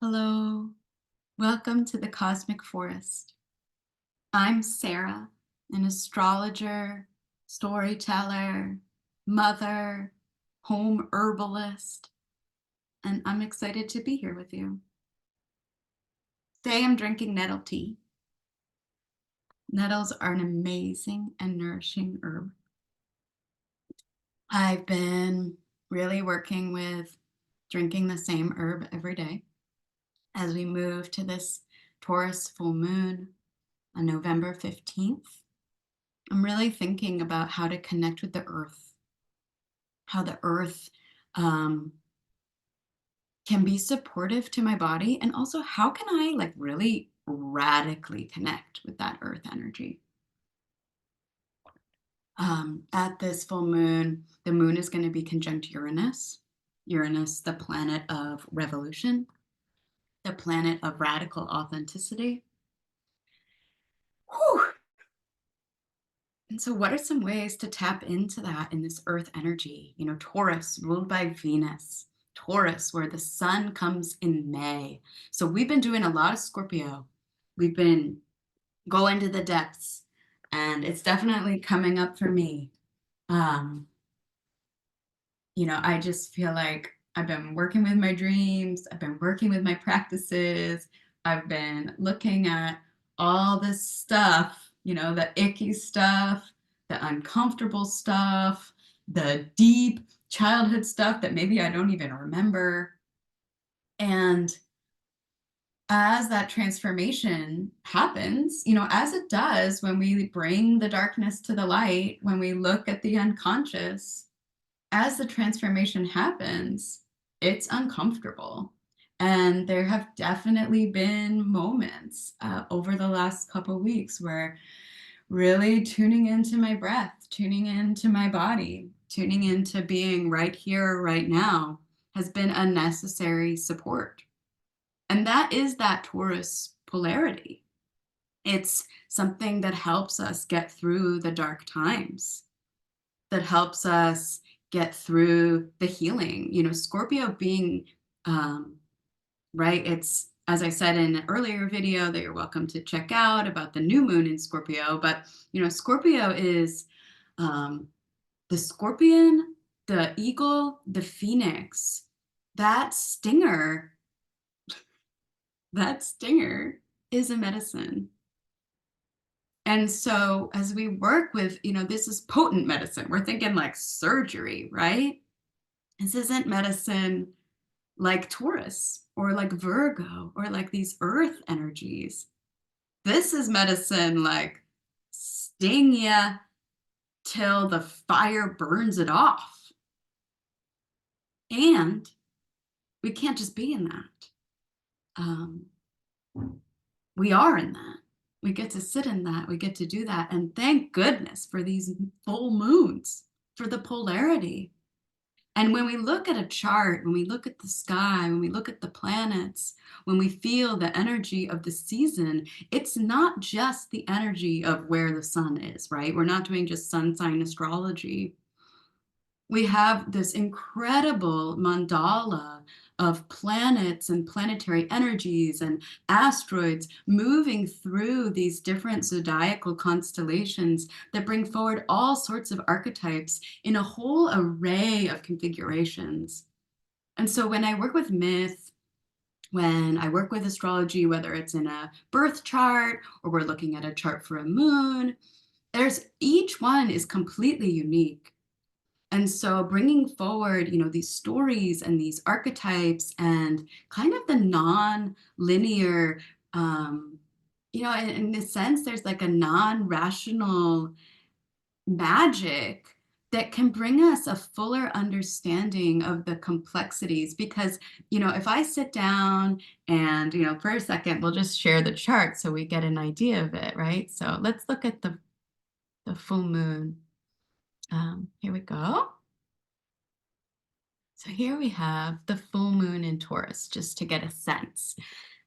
Hello, welcome to the Cosmic Forest. I'm Sarah, an astrologer, storyteller, mother, home herbalist, and I'm excited to be here with you. Today I'm drinking nettle tea. Nettles are an amazing and nourishing herb. I've been really working with drinking the same herb every day as we move to this Taurus full moon on November 15th. I'm really thinking about how to connect with the earth, how the earth can be supportive to my body, and also how can I really radically connect with that earth energy. At this full moon, the moon is going to be conjunct Uranus. Uranus, the planet of revolution, the planet of radical authenticity. Whew. And so what are some ways to tap into that in this earth energy? You know, Taurus ruled by Venus, Taurus where the sun comes in May. So we've been doing a lot of Scorpio. We've been going to the depths, and it's definitely coming up for me. I just feel like I've been working with my dreams. I've been working with my practices. I've been looking at all this stuff, the icky stuff, the uncomfortable stuff, the deep childhood stuff that maybe I don't even remember. And as that transformation happens, as it does when we bring the darkness to the light, when we look at the unconscious, as the transformation happens, it's uncomfortable. And there have definitely been moments over the last couple of weeks where really tuning into my breath, tuning into my body, tuning into being right here, right now has been a necessary support. And that is that Taurus polarity. It's something that helps us get through the dark times, that helps us get through the healing. Scorpio being, right, it's, as I said in an earlier video that you're welcome to check out about the new moon in Scorpio, but, Scorpio is the scorpion, the eagle, the phoenix, that stinger, that stinger is a medicine. And so as we work with, this is potent medicine. We're thinking like surgery, right? This isn't medicine like Taurus or like Virgo or like these earth energies. This is medicine like sting ya till the fire burns it off. And we can't just be in that. We are in that. We get to sit in that. We get to do that. And thank goodness for these full moons, for the polarity. And when we look at a chart, when we look at the sky, when we look at the planets, when we feel the energy of the season, it's not just the energy of where the sun is, right? We're not doing just sun sign astrology. We have this incredible mandala of planets and planetary energies and asteroids moving through these different zodiacal constellations that bring forward all sorts of archetypes in a whole array of configurations. And so when I work with myth, when I work with astrology, whether it's in a birth chart or we're looking at a chart for a moon, each one is completely unique. And so bringing forward, these stories and these archetypes and kind of the non-linear, in a sense, there's like a non-rational magic that can bring us a fuller understanding of the complexities. Because, if I sit down and, for a second, we'll just share the chart so we get an idea of it, right? So let's look at the full moon. Here we go. So here we have the full moon in Taurus, just to get a sense.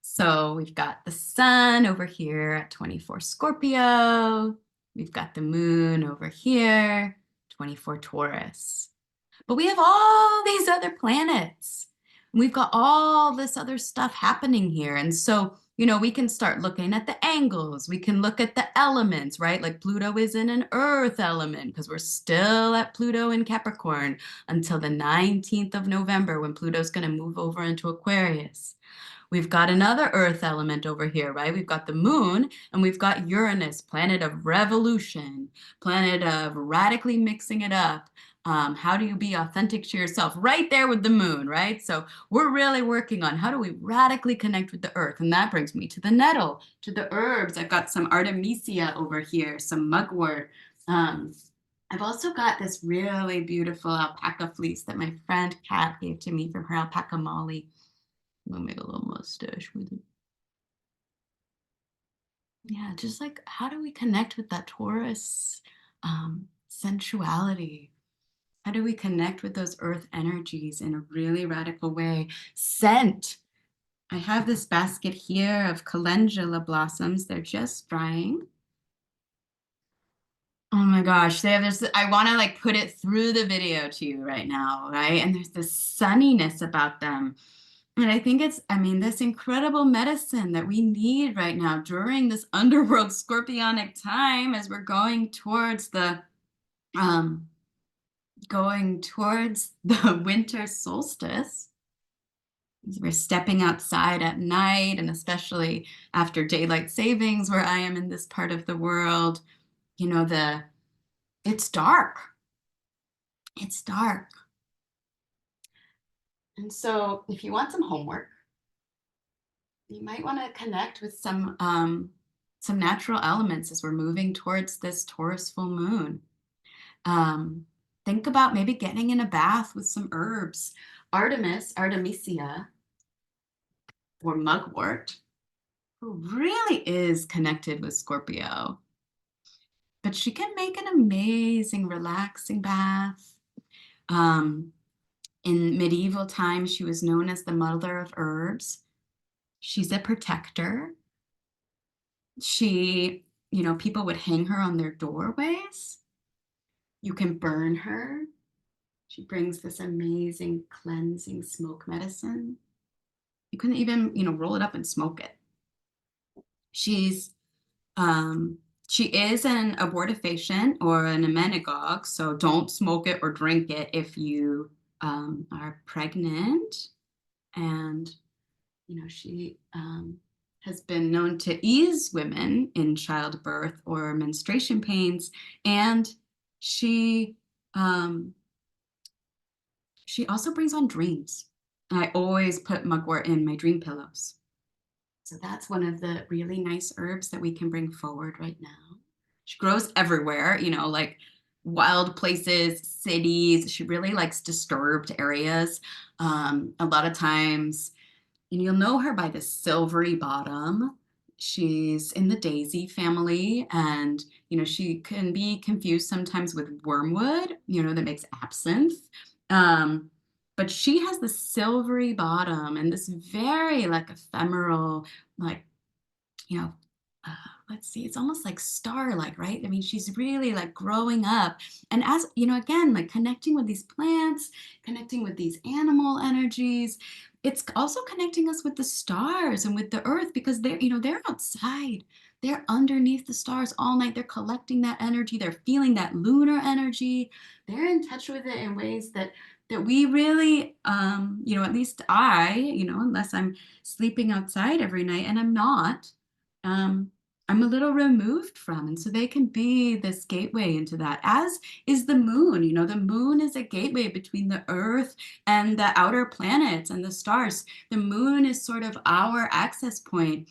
So we've got the sun over here at 24 Scorpio. We've got the moon over here, 24 Taurus. But we have all these other planets. we've got all this other stuff happening here. And so, we can start looking at the angles. We can look at the elements, right? Like Pluto is in an earth element because we're still at Pluto in Capricorn until the 19th of November when Pluto's going to move over into Aquarius. We've got another earth element over here, right? We've got the moon and we've got Uranus, planet of revolution, planet of radically mixing it up. How do you be authentic to yourself? Right there with the moon, right? So we're really working on how do we radically connect with the earth? And that brings me to the nettle, to the herbs. I've got some Artemisia over here, some mugwort. I've also got this really beautiful alpaca fleece that my friend Kat gave to me from her alpaca molly. I'm gonna make a little mustache with it. Yeah, just like how do we connect with that Taurus sensuality? How do we connect with those earth energies in a really radical way? Scent. I have this basket here of calendula blossoms. They're just drying. Oh my gosh, they have this. I want to like put it through the video to you right now, right? And there's this sunniness about them. And I think it's, I mean, this incredible medicine that we need right now during this underworld scorpionic time as we're um, going towards the winter solstice. As we're stepping outside at night, and especially after daylight savings, where I am in this part of the world, it's dark. It's dark. And so if you want some homework, you might want to connect with some natural elements as we're moving towards this Taurus full moon. Think about maybe getting in a bath with some herbs. Artemisia, or mugwort, who really is connected with Scorpio. But she can make an amazing, relaxing bath. In medieval times, she was known as the mother of herbs. She's a protector. People would hang her on their doorways. You can burn her. She brings this amazing cleansing smoke medicine. You can even, roll it up and smoke it. She's she is an abortifacient or an emmenagogue, so don't smoke it or drink it if you are pregnant. And she has been known to ease women in childbirth or menstruation pains, and she also brings on dreams. I always put mugwort in my dream pillows. So that's one of the really nice herbs that we can bring forward right now. She grows everywhere, like wild places, cities. She really likes disturbed areas. A lot of times, and you'll know her by the silvery bottom. She's in the daisy family, and she can be confused sometimes with wormwood, that makes absinthe. But she has the silvery bottom and this very like ephemeral, like, you know, uh, let's see, it's almost like starlight, right? I mean, she's really like growing up. And as, again, like connecting with these plants, connecting with these animal energies, it's also connecting us with the stars and with the earth because they're outside. They're underneath the stars all night. They're collecting that energy. They're feeling that lunar energy. They're in touch with it in ways that we really, at least unless I'm sleeping outside every night, and I'm not, um, I'm a little removed from. And so they can be this gateway into that, as is the moon. The moon is a gateway between the earth and the outer planets and the stars. The moon is sort of our access point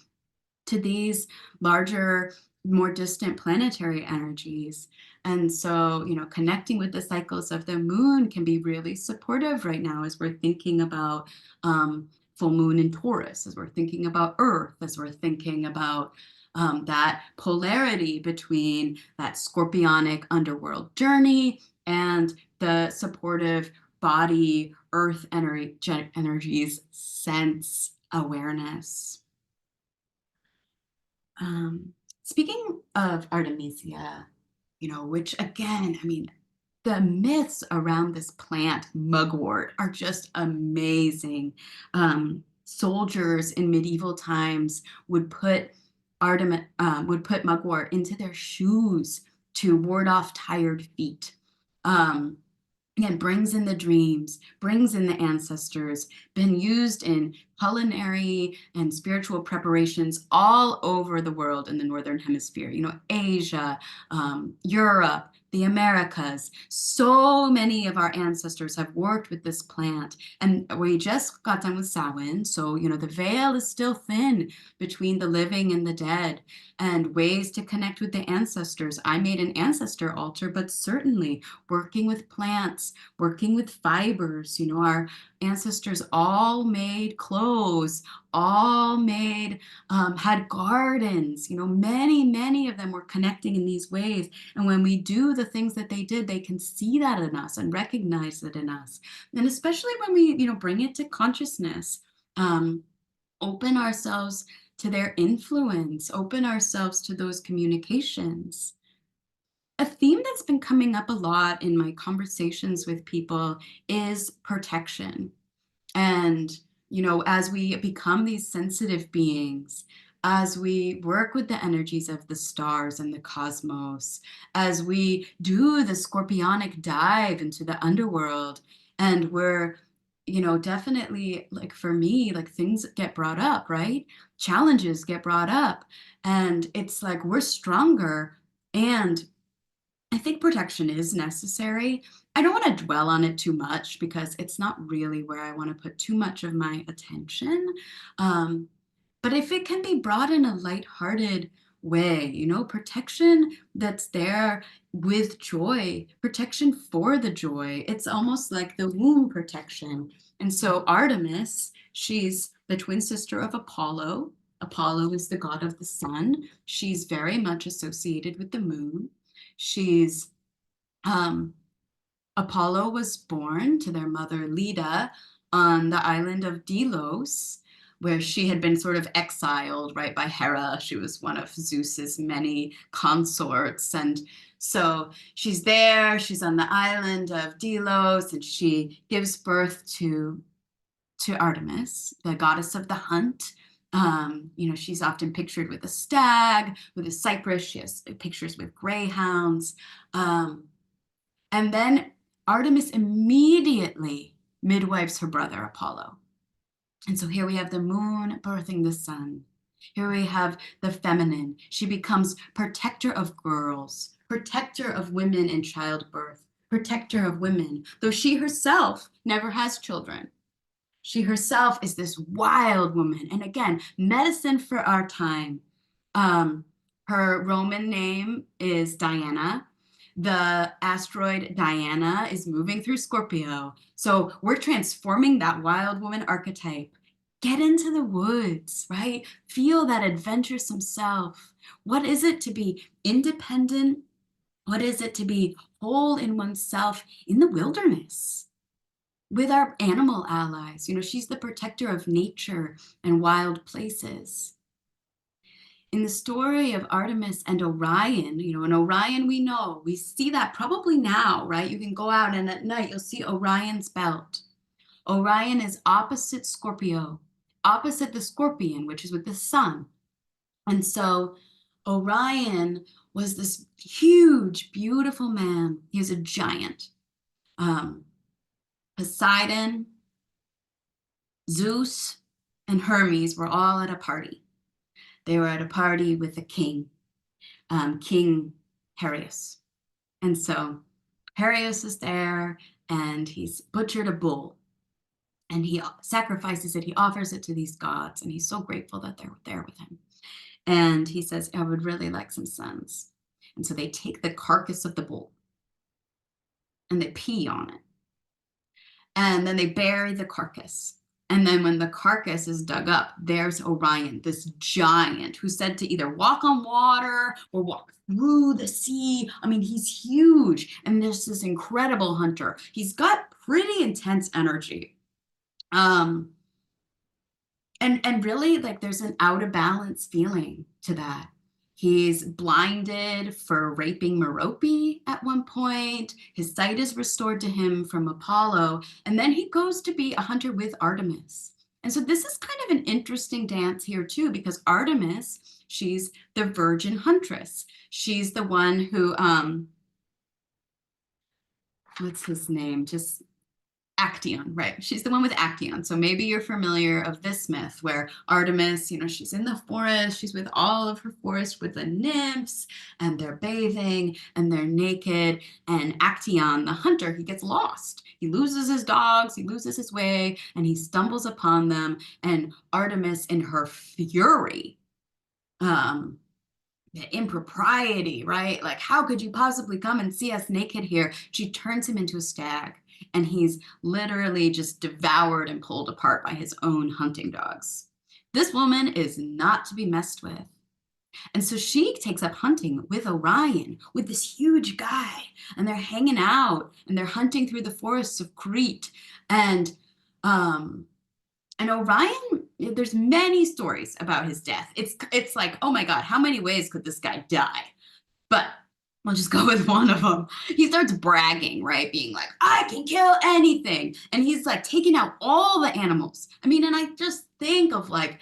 to these larger, more distant planetary energies. And so, connecting with the cycles of the moon can be really supportive right now as we're thinking about full moon in Taurus, as we're thinking about Earth, as we're thinking about that polarity between that scorpionic underworld journey and the supportive body, Earth energies, sense awareness. Speaking of Artemisia, which again, I mean, the myths around this plant, mugwort, are just amazing. Soldiers in medieval times would put would put mugwort into their shoes to ward off tired feet. Um, Again, brings in the dreams, brings in the ancestors, been used in culinary and spiritual preparations all over the world in the Northern Hemisphere, Asia, Europe, the Americas. So many of our ancestors have worked with this plant. And we just got done with Samhain. So, the veil is still thin between the living and the dead, and ways to connect with the ancestors. I made an ancestor altar, but certainly working with plants, working with fibers. Our ancestors all made clothes, all had gardens. Many of them were connecting in these ways. And when we do the things that they did, they can see that in us and recognize it in us. And especially when we, bring it to consciousness, um, open ourselves to their influence, open ourselves to those communications. A theme that's been coming up a lot in my conversations with people is protection. And, as we become these sensitive beings, as we work with the energies of the stars and the cosmos, as we do the scorpionic dive into the underworld, and we're, definitely, like for me, like things get brought up, right? Challenges get brought up. And it's like we're stronger. And I think protection is necessary. I don't want to dwell on it too much because it's not really where I want to put too much of my attention. Um, but if it can be brought in a lighthearted way, protection that's there with joy, protection for the joy. It's almost like the womb protection. And so Artemis, she's the twin sister of Apollo. Apollo is the god of the sun. She's very much associated with the moon. She's um, Apollo was born to their mother Leda on the island of Delos, where she had been sort of exiled, right, by Hera. She was one of Zeus's many consorts. And so she's there, she's on the island of Delos, and she gives birth to Artemis, the goddess of the hunt. She's often pictured with a stag, with a cypress. She has pictures with greyhounds. And then Artemis immediately midwives her brother Apollo. And so here we have the moon birthing the sun. Here we have the feminine. She becomes protector of girls, protector of women in childbirth, protector of women, though she herself never has children. She herself is this wild woman. And again, medicine for our time. Um, Her Roman name is Diana. The asteroid Diana is moving through Scorpio. So we're transforming that wild woman archetype. Get into the woods, right? Feel that adventuresome self. What is it to be independent? What is it to be whole in oneself in the wilderness? With our animal allies. She's the protector of nature and wild places. In the story of Artemis and Orion, and Orion we see that probably now, right? You can go out and at night you'll see Orion's belt. Orion is opposite Scorpio, opposite the Scorpion, which is with the sun. And so Orion was this huge, beautiful man. He was a giant. Poseidon, Zeus, and Hermes were all at a party. They were at a party with a king, King Helios. And so Helios is there, and he's butchered a bull, and he sacrifices it. He offers it to these gods, and he's so grateful that they're there with him. And he says, I would really like some sons. And so they take the carcass of the bull, and they pee on it. And then they bury the carcass. And then when the carcass is dug up, there's Orion, this giant who's said to either walk on water or walk through the sea. I mean, he's huge. And there's this incredible hunter. He's got pretty intense energy. And really, like, there's an out of balance feeling to that. He's blinded for raping Merope at one point. His sight is restored to him from Apollo, and then he goes to be a hunter with Artemis. And so this is kind of an interesting dance here too, because Artemis, she's the virgin huntress. She's the one who, what's his name? Just Actaeon, right? She's the one with Actaeon. So maybe you're familiar of this myth where Artemis, she's in the forest, she's with all of her forest with the nymphs, and they're bathing and they're naked. And Actaeon, the hunter, he gets lost. He loses his dogs, he loses his way, and he stumbles upon them. And Artemis, in her fury, um, the impropriety, right? Like, how could you possibly come and see us naked here? She turns him into a stag, and he's literally just devoured and pulled apart by his own hunting dogs. This woman is not to be messed with. And so she takes up hunting with Orion, with this huge guy, and they're hanging out and they're hunting through the forests of Crete. And Orion, there's many stories about his death. It's like, oh my God, how many ways could this guy die? But we'll just go with one of them. He starts bragging, right? Being like, I can kill anything. And he's like taking out all the animals. I mean, and I just think of like,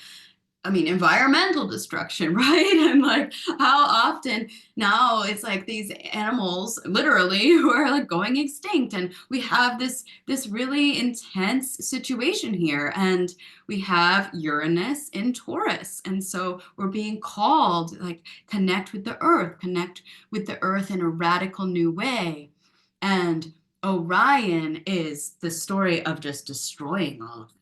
environmental destruction, right? And like how often now it's like these animals literally who are like going extinct. And we have this really intense situation here. And we have Uranus in Taurus. And so we're being called like connect with the earth in a radical new way. And Orion is the story of just destroying all of them.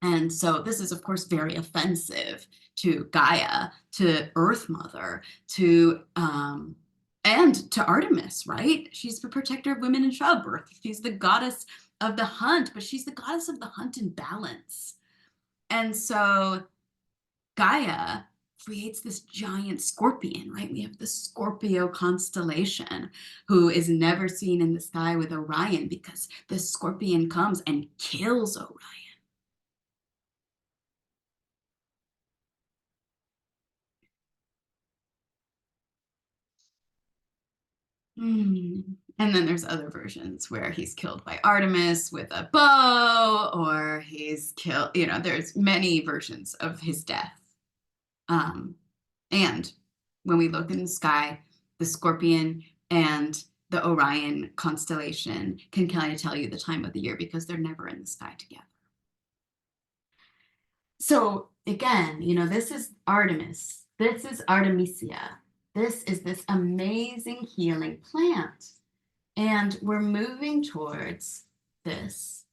And so this is, of course, very offensive to Gaia, to Earth Mother, and to Artemis, right? She's the protector of women in childbirth. She's the goddess of the hunt, but she's the goddess of the hunt in balance. And so Gaia creates this giant scorpion, right? We have the Scorpio constellation, who is never seen in the sky with Orion because the scorpion comes and kills Orion. Hmm. And then there's other versions where he's killed by Artemis with a bow, or he's killed, there's many versions of his death. And when we look in the sky, the Scorpion and the Orion constellation can kind of tell you the time of the year because they're never in the sky together. So again, this is Artemis. This is Artemisia. This is this amazing healing plant. And we're moving towards this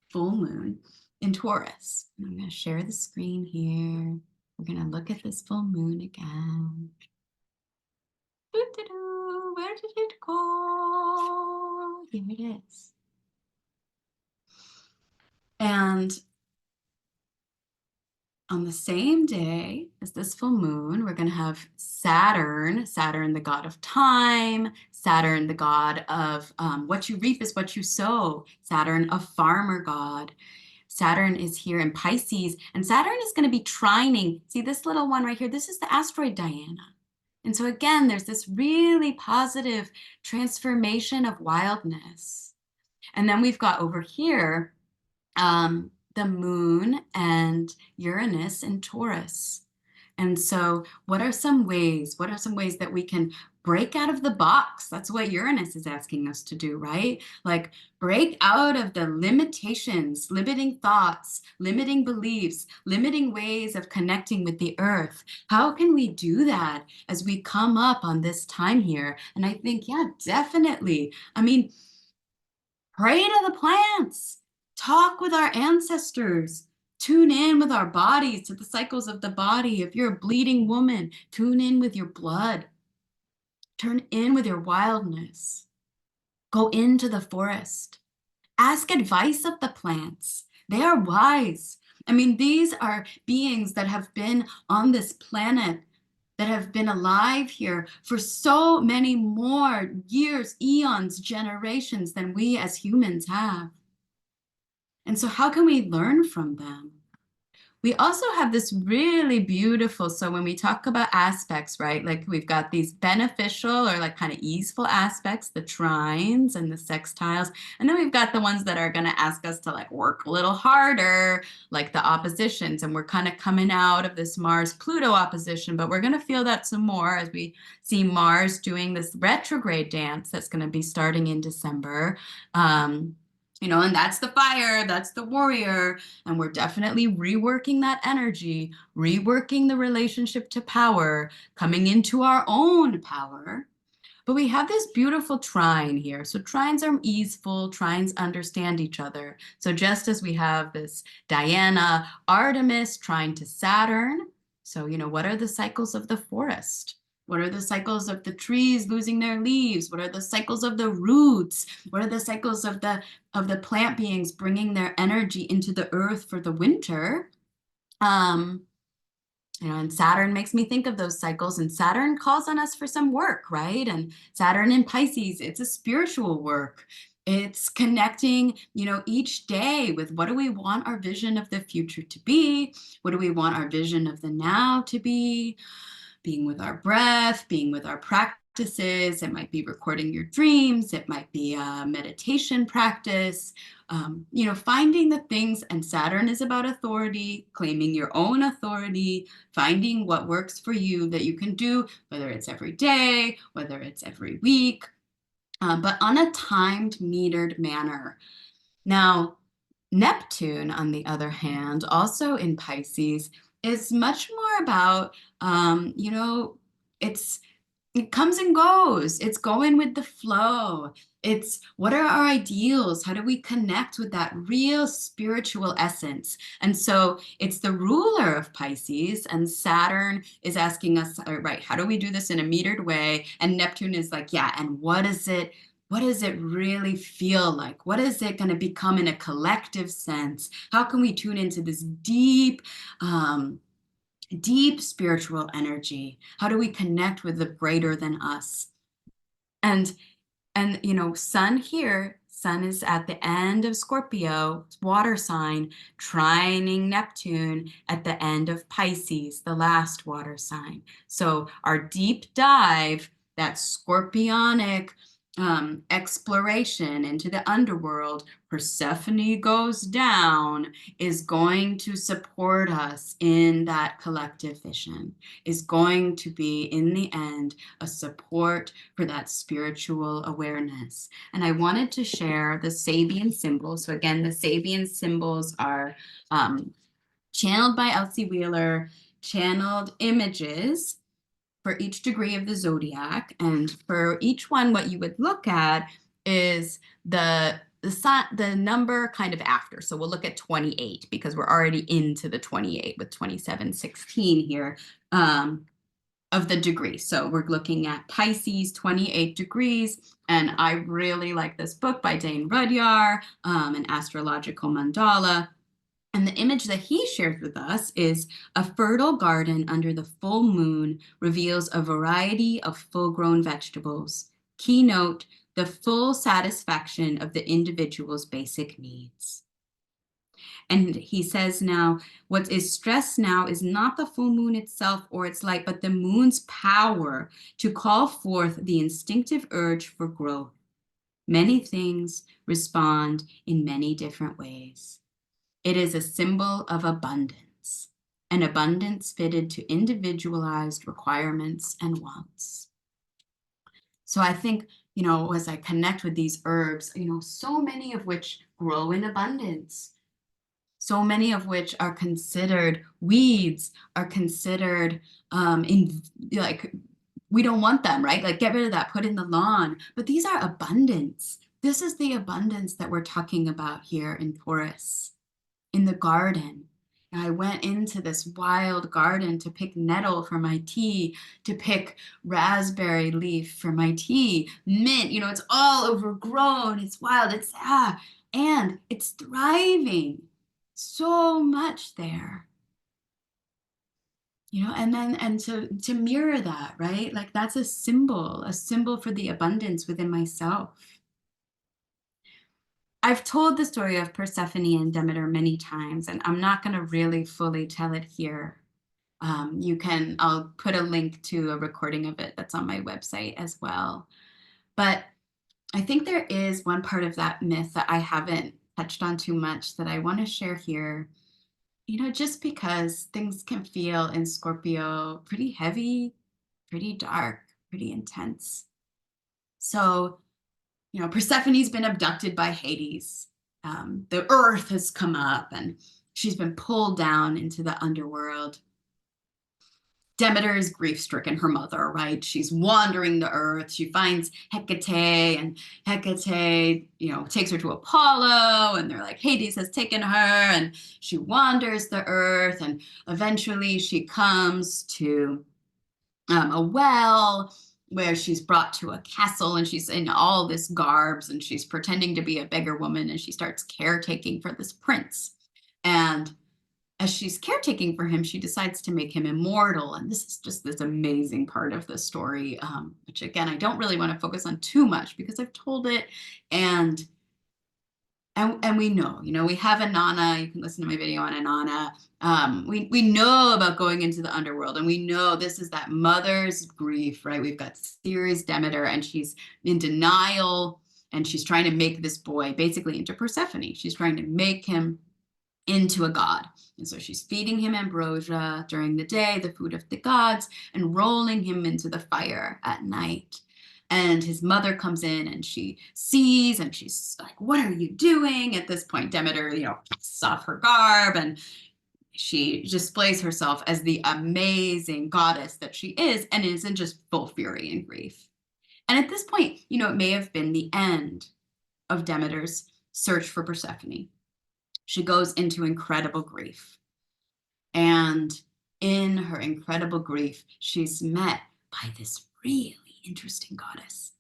full moon in Taurus. And I'm going to share the screen here. We're going to look at this full moon again. Doo-doo-doo. Where did it go? Here it is. And on the same day as this full moon, we're going to have Saturn, the god of time, Saturn, the god of what you reap is what you sow, Saturn, a farmer god. Saturn is here in Pisces, and Saturn is going to be trining. See this little one right here? This is the asteroid Diana. And so again, there's this really positive transformation of wildness. And then we've got over here, the moon and Uranus and Taurus. And so what are some ways that we can break out of the box? That's what Uranus is asking us to do, right? Like break out of the limitations, limiting thoughts, limiting beliefs, limiting ways of connecting with the earth. How can we do that as we come up on this time here? And I think, yeah, definitely. Pray to the plants. Talk with our ancestors. Tune in with our bodies to the cycles of the body. If you're a bleeding woman, tune in with your blood. Turn in with your wildness. Go into the forest. Ask advice of the plants. They are wise. These are beings that have been on this planet, that have been alive here for so many more years, eons, generations than we as humans have. And so how can we learn from them? We also have this really beautiful, so when we talk about aspects, right, like we've got these beneficial or like kind of easeful aspects, the trines and the sextiles, and then we've got the ones that are going to ask us to like work a little harder, like the oppositions, and we're kind of coming out of this Mars-Pluto opposition, but we're going to feel that some more as we see Mars doing this retrograde dance that's going to be starting in December. And that's the fire, that's the warrior, and we're definitely reworking that energy, reworking the relationship to power, coming into our own power. But we have this beautiful trine here. So trines are easeful, trines understand each other. So just as we have this Diana, Artemis trine to Saturn, so, what are the cycles of the forest? What are the cycles of the trees losing their leaves? What are the cycles of the roots? What are the cycles of the plant beings bringing their energy into the earth for the winter? And Saturn makes me think of those cycles, and Saturn calls on us for some work, right? And Saturn in Pisces, it's a spiritual work. It's connecting, each day with what do we want our vision of the future to be? What do we want our vision of the now to be? Being with our breath, being with our practices. It might be recording your dreams. It might be a meditation practice. Finding the things, and Saturn is about authority, claiming your own authority, finding what works for you that you can do, whether it's every day, whether it's every week, but on a timed, metered manner. Now, Neptune, on the other hand, also in Pisces, is much more about, it's it comes and goes. It's going with the flow. It's what are our ideals? How do we connect with that real spiritual essence? And so it's the ruler of Pisces, and Saturn is asking us, all right, how do we do this in a metered way? And Neptune is like, yeah, and what is it? What does it really feel like? What is it going to become in a collective sense? How can we tune into this deep spiritual energy? How do we connect with the greater than us? And sun here, sun is at the end of Scorpio, water sign, trining Neptune at the end of Pisces, the last water sign. So our deep dive, that scorpionic exploration into the underworld, Persephone goes down, is going to support us in that collective vision, is going to be, in the end, a support for that spiritual awareness. And I wanted to share the Sabian symbols. So again, the Sabian symbols are channeled by Elsie Wheeler, channeled images for each degree of the zodiac. And for each one, what you would look at is the number kind of after. So we'll look at 28 because we're already into the 28 with 2716 here. Of the degree. So we're looking at Pisces, 28 degrees. And I really like this book by Dane Rudyard, An Astrological Mandala. And the image that he shares with us is a fertile garden under the full moon reveals a variety of full-grown vegetables. Keynote, the full satisfaction of the individual's basic needs. And he says now, what is stressed now is not the full moon itself or its light, but the moon's power to call forth the instinctive urge for growth. Many things respond in many different ways. It is a symbol of abundance, an abundance fitted to individualized requirements and wants. So I think, as I connect with these herbs, so many of which grow in abundance, so many of which are considered weeds, are considered we don't want them, right? Like get rid of that, put in the lawn. But these are abundance. This is the abundance that we're talking about here in Taurus, in the garden. And I went into this wild garden to pick nettle for my tea, to pick raspberry leaf for my tea, mint, it's all overgrown, it's wild, and it's thriving. So much there. And to mirror that, right? Like that's a symbol for the abundance within myself. I've told the story of Persephone and Demeter many times, and I'm not going to really fully tell it here. I'll put a link to a recording of it that's on my website as well. But I think there is one part of that myth that I haven't touched on too much that I want to share here. Just because things can feel in Scorpio pretty heavy, pretty dark, pretty intense. So, Persephone's been abducted by Hades. The earth has come up and she's been pulled down into the underworld. Demeter is grief-stricken, her mother, right? She's wandering the earth. She finds Hecate, and Hecate, takes her to Apollo, and they're like, Hades has taken her, and she wanders the earth, and eventually she comes to a well where she's brought to a castle, and she's in all this garbs, and she's pretending to be a beggar woman, and she starts caretaking for this prince. And as she's caretaking for him, she decides to make him immortal. And this is just this amazing part of the story, which again, I don't really want to focus on too much because I've told it. And we know, we have Inanna. You can listen to my video on Inanna. We know about going into the underworld, and we know this is that mother's grief, right? We've got Ceres Demeter, and she's in denial, and she's trying to make this boy basically into Persephone. She's trying to make him into a god. And so she's feeding him ambrosia during the day, the food of the gods, and rolling him into the fire at night. And his mother comes in and she sees, and she's like, what are you doing? At this point, Demeter, takes off her garb, and she displays herself as the amazing goddess that she is, and is in just full fury and grief. And at this point, it may have been the end of Demeter's search for Persephone. She goes into incredible grief. And in her incredible grief, she's met by this really interesting goddess,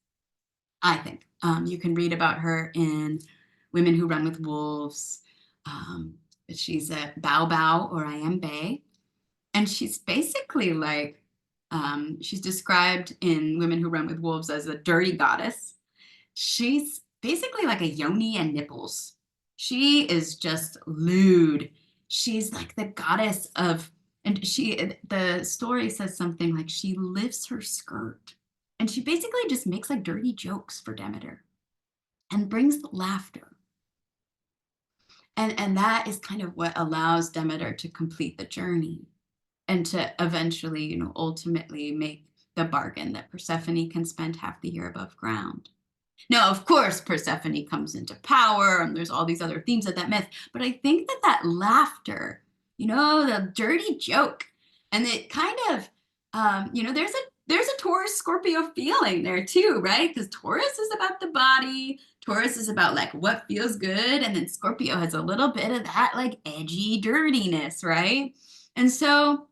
I think. You can read about her in Women Who Run with Wolves. She's a Baubo, or I am Bay. And she's basically like, she's described in Women Who Run with Wolves as a dirty goddess. She's basically like a yoni and nipples. She is just lewd. She's like the goddess of, and the story says something like she lifts her skirt, and she basically just makes like dirty jokes for Demeter and brings laughter. And that is kind of what allows Demeter to complete the journey and to eventually, ultimately make the bargain that Persephone can spend half the year above ground. Now, of course, Persephone comes into power, and there's all these other themes of that myth. But I think that laughter, the dirty joke, and it kind of, there's a Taurus Scorpio feeling there too, right? Because Taurus is about the body. Taurus is about like what feels good, and then Scorpio has a little bit of that like edgy dirtiness, right? And so,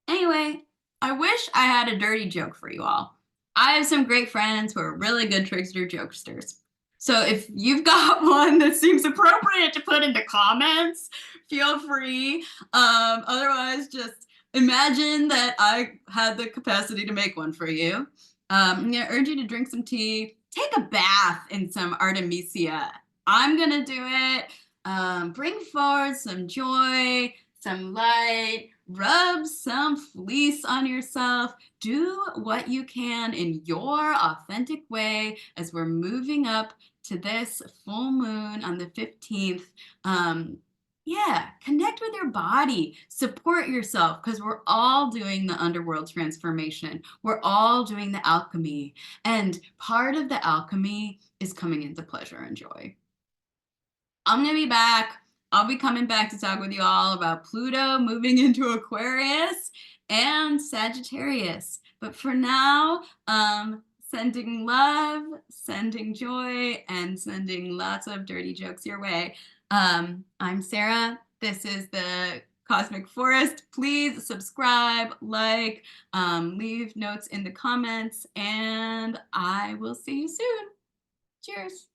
anyway, I wish I had a dirty joke for you all. I have some great friends who are really good trickster jokesters. So if you've got one that seems appropriate to put into comments, feel free. Otherwise, just imagine that I had the capacity to make one for you. I'm going to urge you to drink some tea, take a bath in some Artemisia. I'm going to do it. Bring forward some joy, some light, rub some fleece on yourself. Do what you can in your authentic way as we're moving up to this full moon on the 15th. Connect with your body, support yourself, because we're all doing the underworld transformation. We're all doing the alchemy. And part of the alchemy is coming into pleasure and joy. I'm going to be back. I'll be coming back to talk with you all about Pluto moving into Aquarius and Sagittarius. But for now, sending love, sending joy, and sending lots of dirty jokes your way. I'm Sarah. This is the Cosmic Forest. Please subscribe, like, leave notes in the comments, and I will see you soon. Cheers.